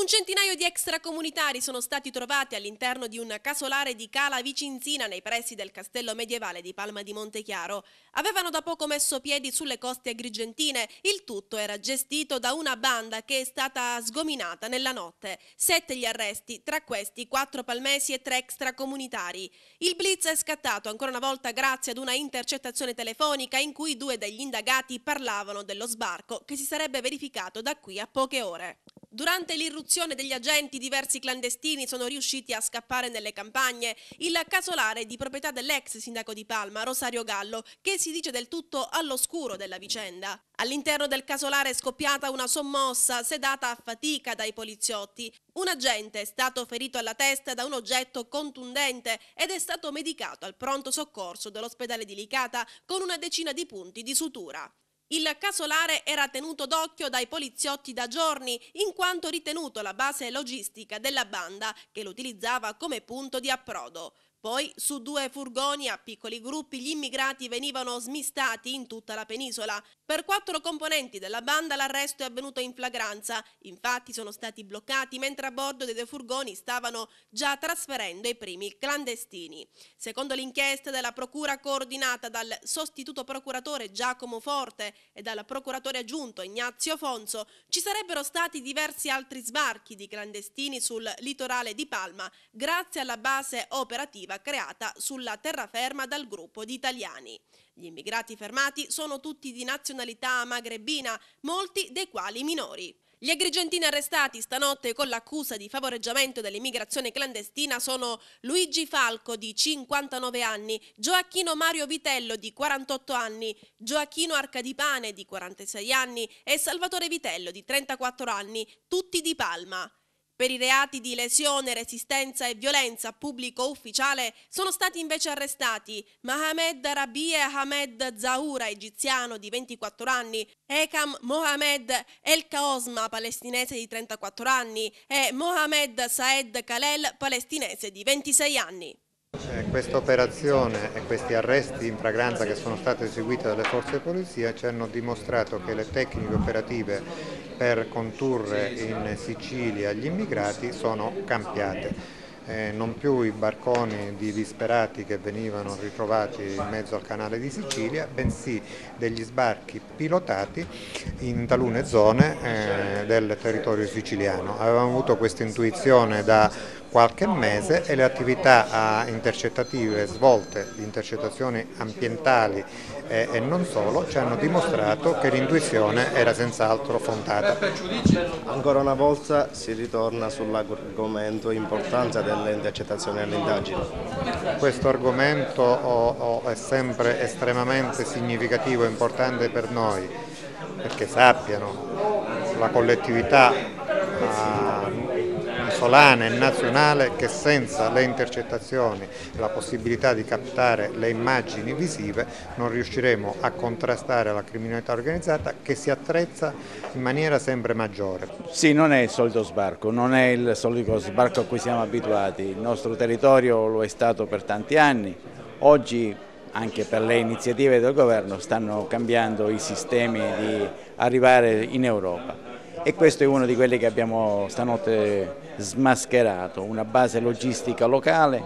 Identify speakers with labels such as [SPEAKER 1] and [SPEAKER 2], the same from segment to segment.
[SPEAKER 1] centinaio di extracomunitari sono stati trovati all'interno di un casolare di Cala Vicinzina nei pressi del castello medievale di Palma di Montechiaro. Avevano da poco messo piedi sulle coste agrigentine. Il tutto era gestito da una banda che è stata sgominata nella notte. 7 gli arresti, tra questi 4 palmesi e 3 extracomunitari. Il blitz è scattato ancora una volta grazie ad una intercettazione telefonica in cui 2 degli indagati parlavano dello sbarco che si sarebbe verificato da qui a poche ore. Durante l'irruzione degli agenti, diversi clandestini sono riusciti a scappare nelle campagne. Il casolare è di proprietà dell'ex sindaco di Palma, Rosario Gallo, che si dice del tutto all'oscuro della vicenda. All'interno del casolare è scoppiata una sommossa, sedata a fatica dai poliziotti. Un agente è stato ferito alla testa da un oggetto contundente ed è stato medicato al pronto soccorso dell'ospedale di Licata con una decina di punti di sutura. Il casolare era tenuto d'occhio dai poliziotti da giorni, in quanto ritenuto la base logistica della banda che lo utilizzava come punto di approdo. Poi, su 2 furgoni a piccoli gruppi, gli immigrati venivano smistati in tutta la penisola. Per 4 componenti della banda l'arresto è avvenuto in flagranza. Infatti sono stati bloccati mentre a bordo dei 2 furgoni stavano già trasferendo i primi clandestini. Secondo l'inchiesta della procura coordinata dal sostituto procuratore Giacomo Forte e dal procuratore aggiunto Ignazio Fonso, ci sarebbero stati diversi altri sbarchi di clandestini sul litorale di Palma grazie alla base operativa creata sulla terraferma dal gruppo di italiani. Gli immigrati fermati sono tutti di nazionalità magrebina, molti dei quali minori. Gli agrigentini arrestati stanotte con l'accusa di favoreggiamento dell'immigrazione clandestina sono Luigi Falco di 59 anni, Gioacchino Mario Vitello di 48 anni, Gioacchino Arcadipane di 46 anni e Salvatore Vitello di 34 anni, tutti di Palma. Per i reati di lesione, resistenza e violenza a pubblico ufficiale sono stati invece arrestati Mohamed Rabi e Ahmed Zahoura, egiziano di 24 anni, Ekam Mohamed El Kaosma, palestinese di 34 anni, e Mohamed Saed Kalel, palestinese di 26 anni.
[SPEAKER 2] Questa operazione e questi arresti in flagranza che sono stati eseguiti dalle forze di polizia ci hanno dimostrato che le tecniche operative per condurre in Sicilia gli immigrati sono cambiate. Non più i barconi di disperati che venivano ritrovati in mezzo al canale di Sicilia, bensì degli sbarchi pilotati in talune zone del territorio siciliano. Avevamo avuto questa intuizione da qualche mese e le attività intercettative svolte, le intercettazioni ambientali e non solo, ci hanno dimostrato che l'intuizione era senz'altro fondata.
[SPEAKER 3] Ancora una volta si ritorna sull'argomento importanza delle intercettazioni alle indagini.
[SPEAKER 2] Questo argomento è sempre estremamente significativo e importante per noi, perché sappiano la collettività isolana e nazionale che senza le intercettazioni e la possibilità di captare le immagini visive non riusciremo a contrastare la criminalità organizzata che si attrezza in maniera sempre maggiore.
[SPEAKER 4] Sì, non è il solito sbarco, non è il solito sbarco a cui siamo abituati, il nostro territorio lo è stato per tanti anni, oggi anche per le iniziative del governo stanno cambiando i sistemi di arrivare in Europa. E questo è uno di quelli che abbiamo stanotte smascherato, una base logistica locale,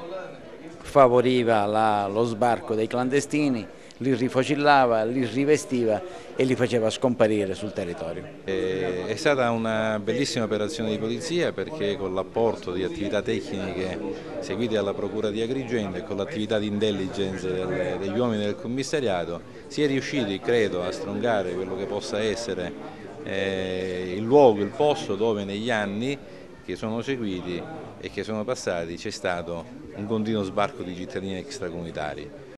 [SPEAKER 4] favoriva lo sbarco dei clandestini, li rifocillava, li rivestiva e li faceva scomparire sul territorio.
[SPEAKER 5] È stata una bellissima operazione di polizia perché con l'apporto di attività tecniche seguite dalla Procura di Agrigento e con l'attività di intelligence degli uomini del commissariato si è riusciti, credo, a strongare quello che possa essere il luogo, il posto dove negli anni che sono seguiti e che sono passati c'è stato un continuo sbarco di cittadini extracomunitari.